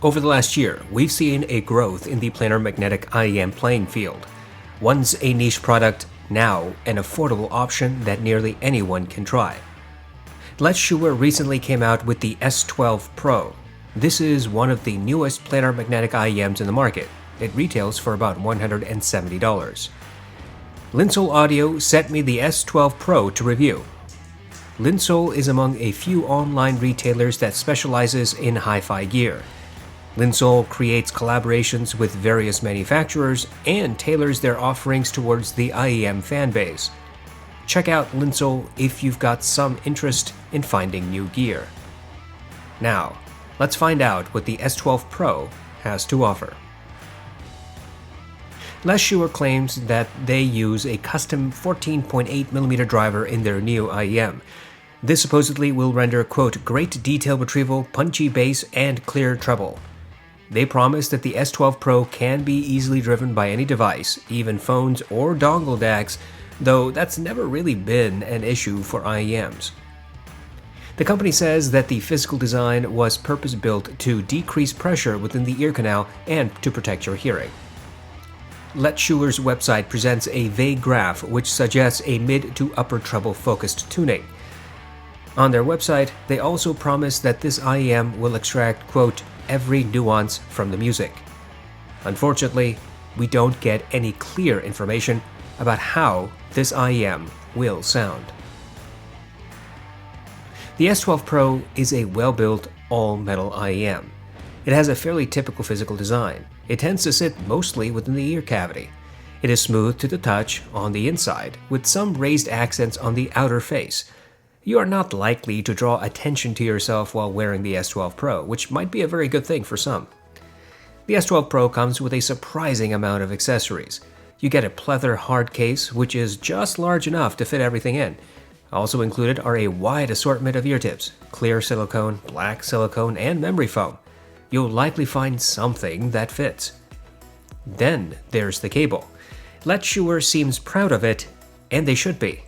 Over the last year, we've seen a growth in the planar magnetic IEM playing field. Once a niche product, now an affordable option that nearly anyone can try. Letshuoer recently came out with the S12 Pro. This is one of the newest planar magnetic IEMs in the market. It retails for about $170. Linsol Audio sent me the S12 Pro to review. Linsol is among a few online retailers that specializes in hi-fi gear. Linsol creates collaborations with various manufacturers and tailors their offerings towards the IEM fanbase. Check out Linsol if you've got some interest in finding new gear. Now, let's find out what the S12 Pro has to offer. Letshuoer claims that they use a custom 14.8mm driver in their new IEM. This supposedly will render, quote, great detail retrieval, punchy bass, and clear treble. They promise that the S12 Pro can be easily driven by any device, even phones or dongle DACs, though that's never really been an issue for IEMs. The company says that the physical design was purpose-built to decrease pressure within the ear canal and to protect your hearing. Letshuoer's website presents a vague graph which suggests a mid to upper treble focused tuning. On their website, they also promise that this IEM will extract, quote, every nuance from the music. Unfortunately, we don't get any clear information about how this IEM will sound. The S12 Pro is a well-built, all-metal IEM. It has a fairly typical physical design. It tends to sit mostly within the ear cavity. It is smooth to the touch on the inside, with some raised accents on the outer face. You are not likely to draw attention to yourself while wearing the S12 Pro, which might be a very good thing for some. The S12 Pro comes with a surprising amount of accessories. You get a pleather hard case, which is just large enough to fit everything in. Also included are a wide assortment of ear tips, clear silicone, black silicone, and memory foam. You'll likely find something that fits. Then there's the cable. Letshuoer seems proud of it, and they should be.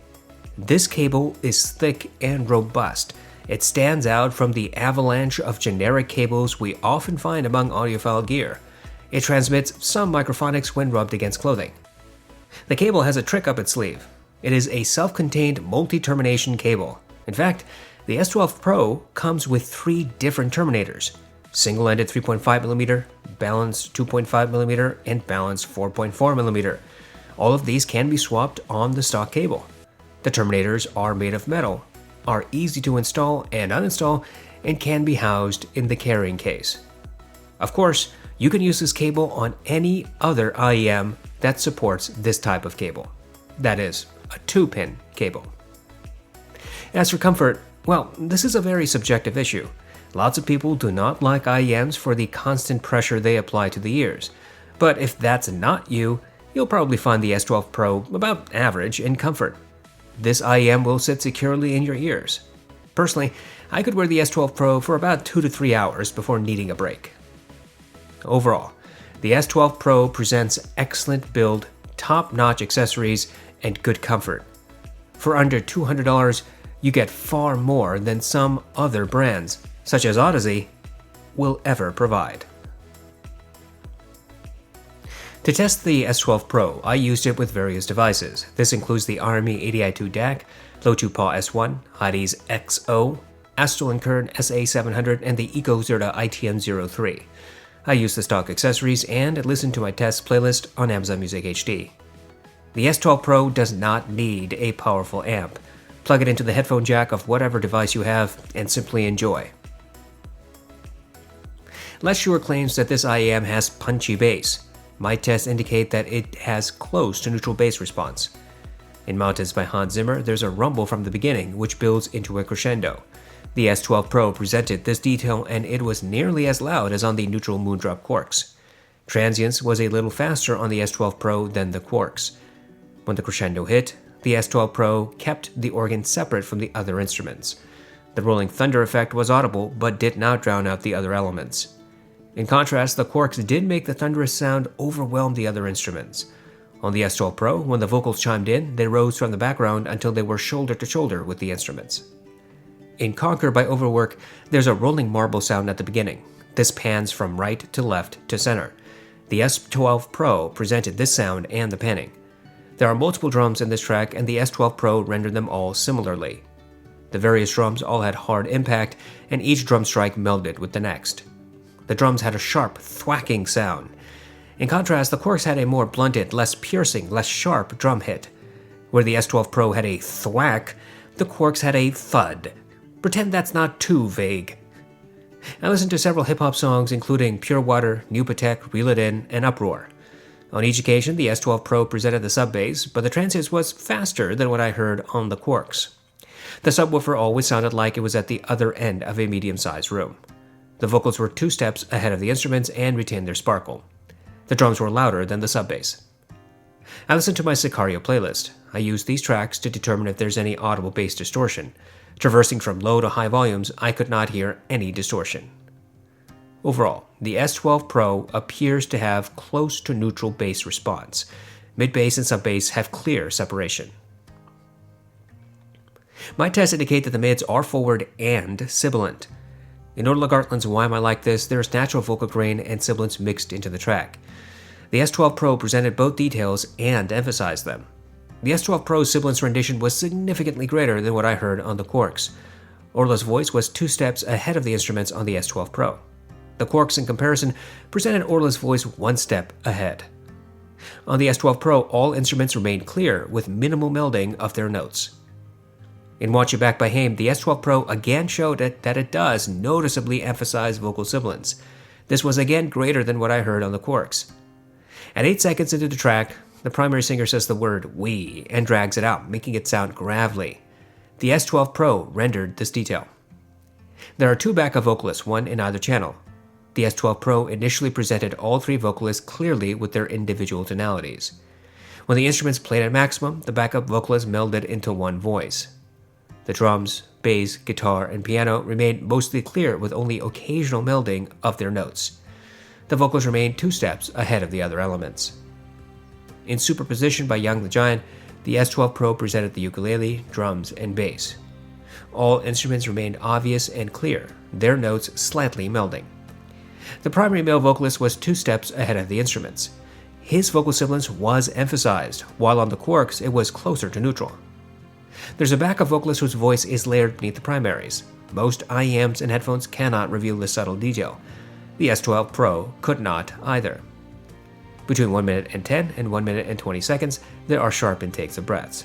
This cable is thick and robust. It stands out from the avalanche of generic cables we often find among audiophile gear. It transmits some microphonics when rubbed against clothing. The cable has a trick up its sleeve. It is a self-contained multi-termination cable. In fact, the S12 Pro comes with 3 different terminators: single-ended 3.5mm, balanced 2.5mm, and balanced 4.4mm. All of these can be swapped on the stock cable. The terminators are made of metal, are easy to install and uninstall, and can be housed in the carrying case. Of course, you can use this cable on any other IEM that supports this type of cable. That is, a 2-pin cable. As for comfort, well, this is a very subjective issue. Lots of people do not like IEMs for the constant pressure they apply to the ears. But if that's not you, you'll probably find the S12 Pro about average in comfort. This IEM will sit securely in your ears. Personally, I could wear the S12 Pro for about 2 to 3 hours before needing a break. Overall, the S12 Pro presents excellent build, top-notch accessories, and good comfort. For under $200, you get far more than some other brands, such as Audeze, will ever provide. To test the S12 Pro, I used it with various devices. This includes the RME 80i2 DAC, Low2PA S1, audeze XO, Astral & Kern SA700, and the EcoZerta ITM03. I used the stock accessories and listened to my test playlist on Amazon Music HD. The S12 Pro does not need a powerful amp. Plug it into the headphone jack of whatever device you have and simply enjoy. Letshuoer claims that this IEM has punchy bass. My tests indicate that it has close to neutral bass response. In Mountains by Hans Zimmer, there's a rumble from the beginning, which builds into a crescendo. The S12 Pro presented this detail, and it was nearly as loud as on the neutral Moondrop Quarks. Transients was a little faster on the S12 Pro than the Quarks. When the crescendo hit, the S12 Pro kept the organ separate from the other instruments. The rolling thunder effect was audible, but did not drown out the other elements. In contrast, the Quarks did make the thunderous sound overwhelm the other instruments. On the S12 Pro, when the vocals chimed in, they rose from the background until they were shoulder to shoulder with the instruments. In Conquer by Overwork, there's a rolling marble sound at the beginning. This pans from right to left to center. The S12 Pro presented this sound and the panning. There are multiple drums in this track, and the S12 Pro rendered them all similarly. The various drums all had hard impact, and each drum strike melded with the next. The drums had a sharp, thwacking sound. In contrast, the corks had a more blunted, less piercing, less sharp drum hit. Where the S12 Pro had a thwack, the corks had a thud. Pretend that's not too vague. I listened to several hip-hop songs including Pure Water, New Patek, Reel It In, and Uproar. On each occasion, the S12 Pro presented the sub-bass, but the transients was faster than what I heard on the corks. The subwoofer always sounded like it was at the other end of a medium-sized room. The vocals were 2 steps ahead of the instruments and retained their sparkle. The drums were louder than the sub-bass. I listened to my Sicario playlist. I used these tracks to determine if there's any audible bass distortion. Traversing from low to high volumes, I could not hear any distortion. Overall, the S12 Pro appears to have close to neutral bass response. Mid-bass and sub-bass have clear separation. My tests indicate that the mids are forward and sibilant. In Orla Gartland's Why Am I Like This, there is natural vocal grain and sibilance mixed into the track. The S12 Pro presented both details and emphasized them. The S12 Pro's sibilance rendition was significantly greater than what I heard on the corks. Orla's voice was 2 steps ahead of the instruments on the S12 Pro. The corks, in comparison, presented Orla's voice 1 step ahead. On the S12 Pro, all instruments remained clear with minimal melding of their notes. In Watch You Back by Haim, the S12 Pro again showed that it does noticeably emphasize vocal sibilance. This was again greater than what I heard on the corks. At 8 seconds into the track, the primary singer says the word "we" and drags it out, making it sound gravelly. The S12 Pro rendered this detail. There are 2 backup vocalists, one in either channel. The S12 Pro initially presented all 3 vocalists clearly with their individual tonalities. When the instruments played at maximum, the backup vocalists melded into one voice. The drums, bass, guitar, and piano remained mostly clear with only occasional melding of their notes. The vocals remained 2 steps ahead of the other elements. In Superposition by Young the Giant, the S12 Pro presented the ukulele, drums, and bass. All instruments remained obvious and clear, their notes slightly melding. The primary male vocalist was 2 steps ahead of the instruments. His vocal sibilance was emphasized, while on the corks it was closer to neutral. There's a backup vocalist whose voice is layered beneath the primaries. Most IEMs and headphones cannot reveal this subtle detail. The S12 Pro could not either. Between 1 minute and 10 and 1 minute and 20 seconds, there are sharp intakes of breaths.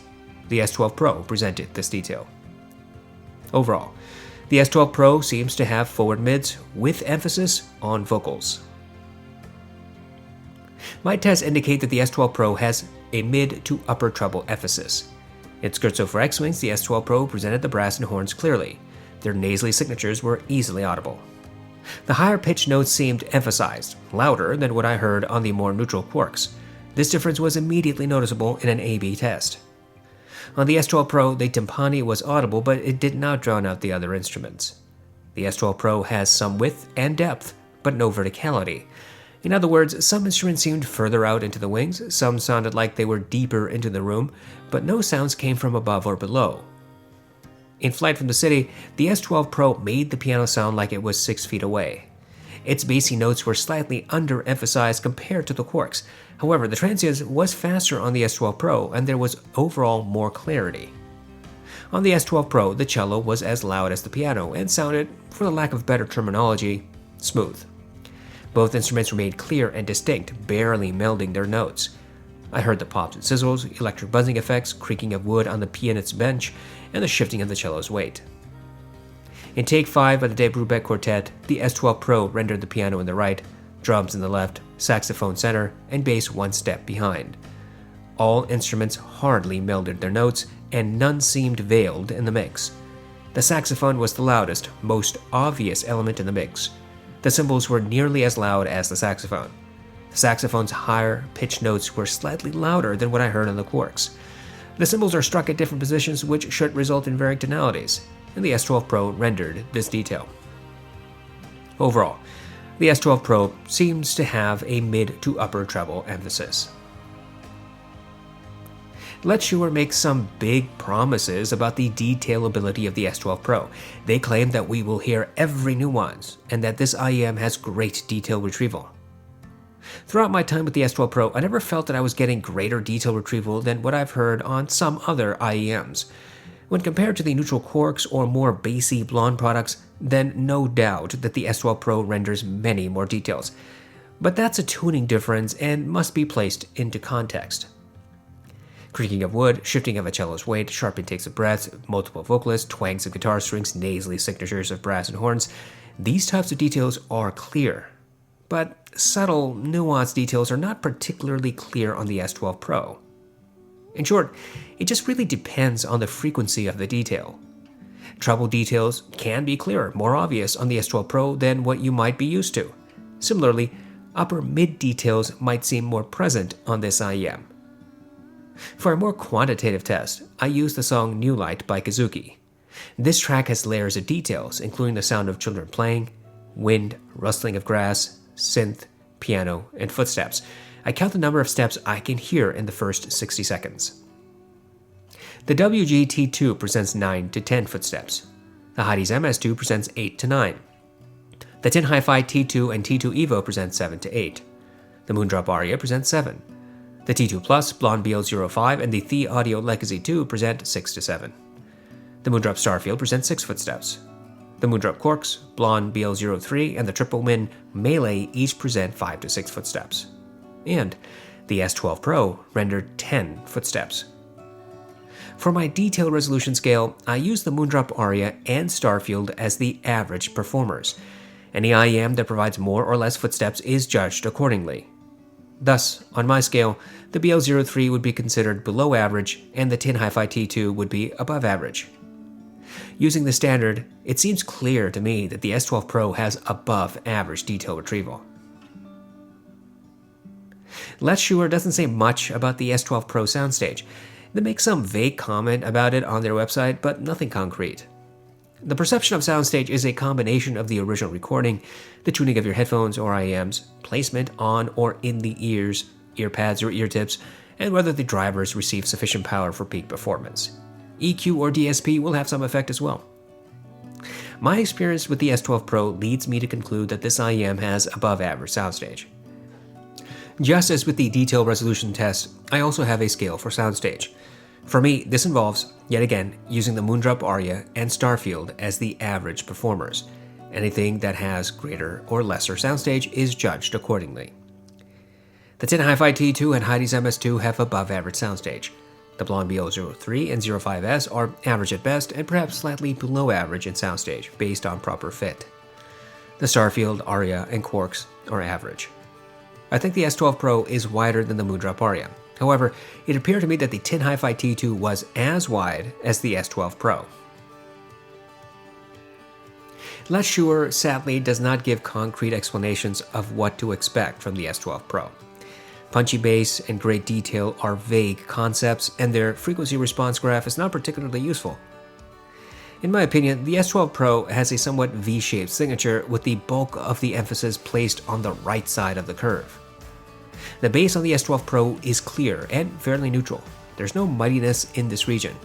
The S12 Pro presented this detail. Overall, the S12 Pro seems to have forward mids with emphasis on vocals. My tests indicate that the S12 Pro has a mid to upper treble emphasis. In Scherzo for X-Wings, the S12 Pro presented the brass and horns clearly. Their nasally signatures were easily audible. The higher pitched notes seemed emphasized, louder than what I heard on the more neutral corks. This difference was immediately noticeable in an A/B test. On the S12 Pro, the timpani was audible, but it did not drown out the other instruments. The S12 Pro has some width and depth, but no verticality. In other words, some instruments seemed further out into the wings, some sounded like they were deeper into the room, but no sounds came from above or below. In Flight from the City, the S12 Pro made the piano sound like it was 6 feet away. Its bassy notes were slightly under-emphasized compared to the corks. However, the transients was faster on the S12 Pro, and there was overall more clarity. On the S12 Pro, the cello was as loud as the piano and sounded, for the lack of better terminology, smooth. Both instruments remained clear and distinct, barely melding their notes. I heard the pops and sizzles, electric buzzing effects, creaking of wood on the pianist's bench, and the shifting of the cello's weight. In Take 5 by the Dave Brubeck Quartet, the S12 Pro rendered the piano in the right, drums in the left, saxophone center, and bass 1 step behind. All instruments hardly melded their notes, and none seemed veiled in the mix. The saxophone was the loudest, most obvious element in the mix. The cymbals were nearly as loud as the saxophone. The saxophone's higher pitched notes were slightly louder than what I heard on the corks. The cymbals are struck at different positions, which should result in varying tonalities, and the S12 Pro rendered this detail. Overall, the S12 Pro seems to have a mid to upper treble emphasis. Letshuoer makes some big promises about the detailability of the S12 Pro. They claim that we will hear every nuance and that this IEM has great detail retrieval. Throughout my time with the S12 Pro, I never felt that I was getting greater detail retrieval than what I've heard on some other IEMs. When compared to the neutral quarks or more bassy blonde products, then no doubt that the S12 Pro renders many more details. But that's a tuning difference and must be placed into context. Creaking of wood, shifting of a cello's weight, sharp intakes of breaths, multiple vocalists, twangs of guitar strings, nasally signatures of brass and horns, these types of details are clear. But subtle, nuanced details are not particularly clear on the S12 Pro. In short, it just really depends on the frequency of the detail. Treble details can be clearer, more obvious on the S12 Pro than what you might be used to. Similarly, upper mid details might seem more present on this IEM. For a more quantitative test, I used the song New Light by Kazuki. This track has layers of details, including the sound of children playing, wind, rustling of grass, synth, piano, and footsteps. I count the number of steps I can hear in the first 60 seconds. The WG-T2 presents 9 to 10 footsteps. The audeze MS2 presents 8 to 9. The Tin Hi-Fi T2 and T2 Evo present 7 to 8. The Moondrop Aria presents 7. The T2 Plus, Blonde BL05, and the The Audio Legacy 2 present 6 to 7. The Moondrop Starfield presents 6 footsteps. The Moondrop Quarks, Blonde BL03, and the Triple Min Melee each present 5 to 6 footsteps. And the S12 Pro rendered 10 footsteps. For my detail resolution scale, I use the Moondrop Aria and Starfield as the average performers. Any IEM that provides more or less footsteps is judged accordingly. Thus, on my scale, the BL03 would be considered below average and the Tin Hi-Fi T2 would be above average. Using the standard, it seems clear to me that the S12 Pro has above average detail retrieval. Letshuoer doesn't say much about the S12 Pro Soundstage. They make some vague comment about it on their website, but nothing concrete. The perception of Soundstage is a combination of the original recording, the tuning of your headphones or IEMs, placement on or in the ears, ear pads or ear tips, and whether the drivers receive sufficient power for peak performance. EQ or DSP will have some effect as well. My experience with the S12 Pro leads me to conclude that this IEM has above average soundstage. Just as with the detail resolution test, I also have a scale for soundstage. For me, this involves, yet again, using the Moondrop Aria and Starfield as the average performers. Anything that has greater or lesser soundstage is judged accordingly. The Tin Hi-Fi T2 and audeze MS2 have above average soundstage. The Blonde BL03 and 05S are average at best and perhaps slightly below average in soundstage based on proper fit. The Starfield, Aria, and Quarks are average. I think the S12 Pro is wider than the Moondrop Aria. However, it appeared to me that the Tin Hi-Fi T2 was as wide as the S12 Pro. Letshuoer sadly does not give concrete explanations of what to expect from the S12 Pro. Punchy bass and great detail are vague concepts, and their frequency response graph is not particularly useful. In my opinion, the S12 Pro has a somewhat V-shaped signature with the bulk of the emphasis placed on the right side of the curve. The bass on the S12 Pro is clear and fairly neutral. There's no muddiness in this region.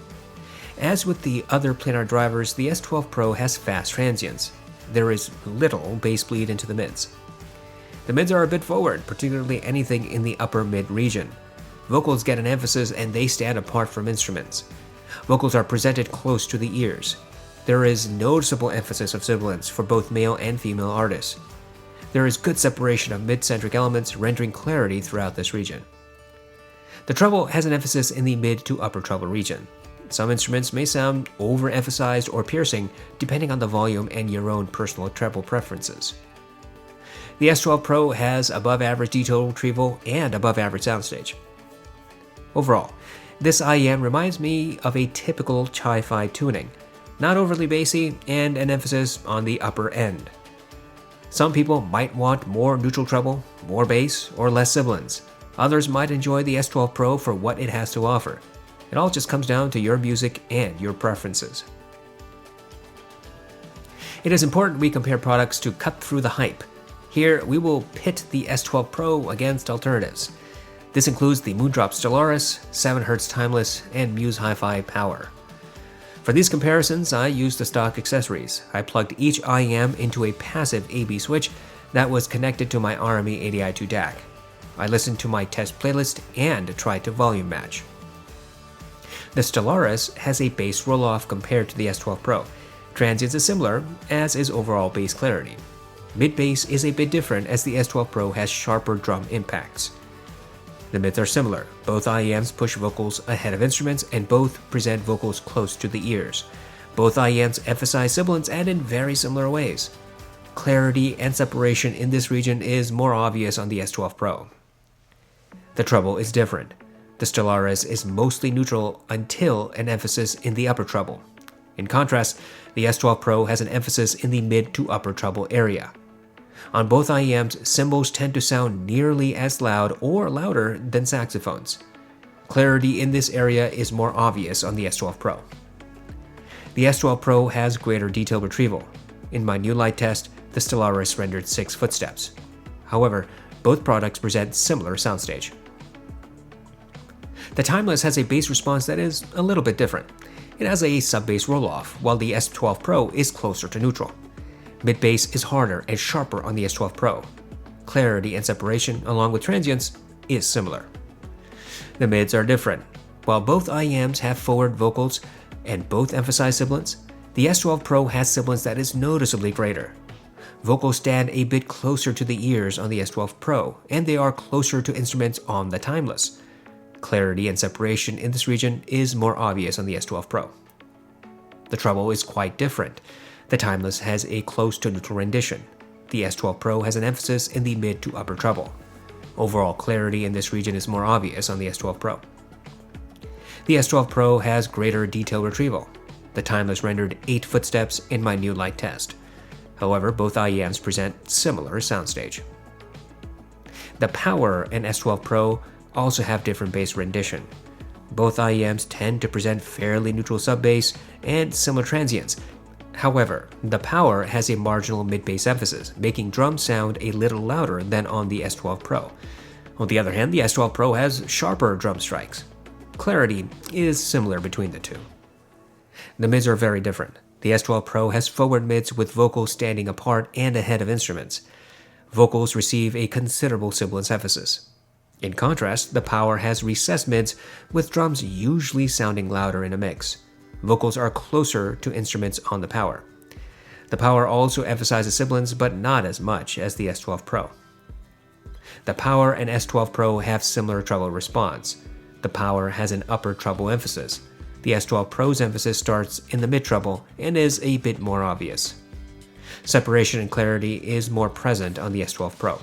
As with the other planar drivers, the S12 Pro has fast transients. There is little bass bleed into the mids. The mids are a bit forward, particularly anything in the upper mid region. Vocals get an emphasis and they stand apart from instruments. Vocals are presented close to the ears. There is noticeable emphasis of sibilance for both male and female artists. There is good separation of mid-centric elements, rendering clarity throughout this region. The treble has an emphasis in the mid to upper treble region. Some instruments may sound overemphasized or piercing, depending on the volume and your own personal treble preferences. The S12 Pro has above-average detail retrieval and above-average soundstage. Overall, this IEM reminds me of a typical hi-fi tuning, not overly bassy and an emphasis on the upper end. Some people might want more neutral treble, more bass, or less sibilance. Others might enjoy the S12 Pro for what it has to offer. It all just comes down to your music and your preferences. It is important we compare products to cut through the hype. Here, we will pit the S12 Pro against alternatives. This includes the Moondrop Stellaris, 7Hz Timeless, and Muse Hi-Fi Power. For these comparisons, I used the stock accessories. I plugged each IEM into a passive AB switch that was connected to my RME ADI2 DAC. I listened to my test playlist and tried to volume match. The Stellaris has a bass roll-off compared to the S12 Pro. Transients is similar, as is overall bass clarity. Mid-bass is a bit different as the S12 Pro has sharper drum impacts. The mids are similar. Both IEMs push vocals ahead of instruments and both present vocals close to the ears. Both IEMs emphasize sibilance and in very similar ways. Clarity and separation in this region is more obvious on the S12 Pro. The treble is different. The Stellaris is mostly neutral until an emphasis in the upper treble. In contrast, the S12 Pro has an emphasis in the mid to upper treble area. On both IEMs, cymbals tend to sound nearly as loud or louder than saxophones. Clarity in this area is more obvious on the S12 Pro. The S12 Pro has greater detail retrieval. In my new light test, the Stellaris rendered 6 footsteps. However, both products present similar soundstage. The Timeless has a bass response that is a little bit different. It has a sub-bass roll-off, while the S12 Pro is closer to neutral. Mid-bass is harder and sharper on the S12 Pro. Clarity and separation, along with transients, is similar. The mids are different. While both IEMs have forward vocals and both emphasize sibilance, the S12 Pro has sibilance that is noticeably greater. Vocals stand a bit closer to the ears on the S12 Pro, and they are closer to instruments on the Timeless. Clarity and separation in this region is more obvious on the S12 Pro. The treble is quite different. The Timeless has a close to neutral rendition. The S12 Pro has an emphasis in the mid to upper treble. Overall clarity in this region is more obvious on the S12 Pro. The S12 Pro has greater detail retrieval. The Timeless rendered 8 footsteps in my new light test. However, both IEMs present similar soundstage. The Power and S12 Pro also have different bass rendition. Both IEMs tend to present fairly neutral sub-bass and similar transients. However, the Power has a marginal mid-bass emphasis, making drums sound a little louder than on the S12 Pro. On the other hand, the S12 Pro has sharper drum strikes. Clarity is similar between the two. The mids are very different. The S12 Pro has forward mids with vocals standing apart and ahead of instruments. Vocals receive a considerable sibilance emphasis. In contrast, the Power has recessed mids with drums usually sounding louder in a mix. Vocals are closer to instruments on the Power. The Power also emphasizes sibilance, but not as much as the S12 Pro. The Power and S12 Pro have similar treble response. The Power has an upper treble emphasis. The S12 Pro's emphasis starts in the mid-treble and is a bit more obvious. Separation and clarity is more present on the S12 Pro.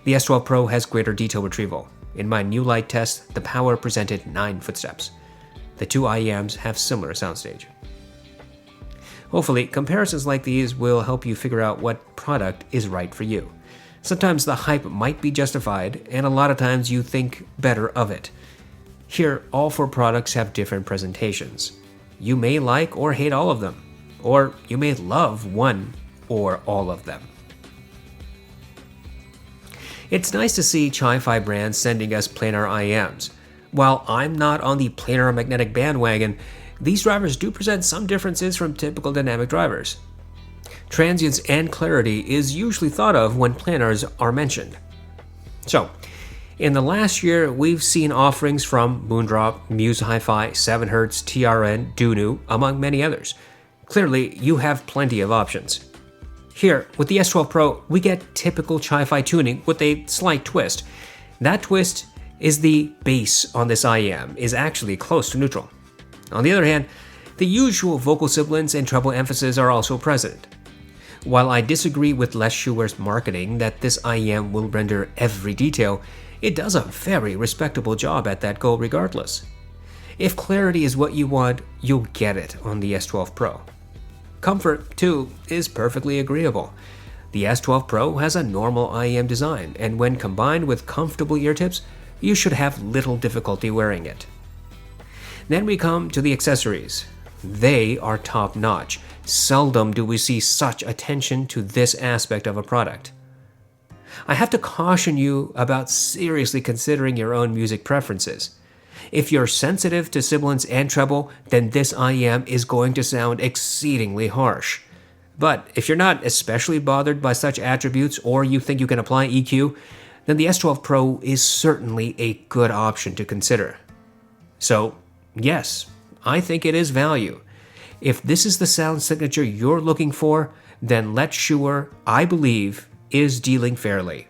The S12 Pro has greater detail retrieval. In my new light test, the Power presented 9 footsteps. The two IEMs have similar soundstage. Hopefully, comparisons like these will help you figure out what product is right for you. Sometimes the hype might be justified, and a lot of times you think better of it. Here, all 4 products have different presentations. You may like or hate all of them, or you may love one or all of them. It's nice to see hi-fi brands sending us planar IEMs. While I'm not on the planar magnetic bandwagon, these drivers do present some differences from typical dynamic drivers. Transients and clarity is usually thought of when planars are mentioned. So, in the last year, we've seen offerings from Moondrop, Muse Hi-Fi, 7Hz, TRN, Dunu, among many others. Clearly, you have plenty of options. Here, with the S12 Pro, we get typical hi-fi tuning with a slight twist. That twist is the bass on this IEM is actually close to neutral. On the other hand, the usual vocal sibilance and treble emphasis are also present. While I disagree with Letshuoer's marketing that this IEM will render every detail, it does a very respectable job at that goal regardless. If clarity is what you want, you'll get it on the S12 Pro. Comfort, too, is perfectly agreeable. The S12 Pro has a normal IEM design, and when combined with comfortable ear tips, you should have little difficulty wearing it. Then we come to the accessories. They are top-notch. Seldom do we see such attention to this aspect of a product. I have to caution you about seriously considering your own music preferences. If you're sensitive to sibilants and treble, then this IEM is going to sound exceedingly harsh. But if you're not especially bothered by such attributes or you think you can apply EQ, then the S12 Pro is certainly a good option to consider. So, yes, I think it is value. If this is the sound signature you're looking for, then Letshuoer, I believe, is dealing fairly.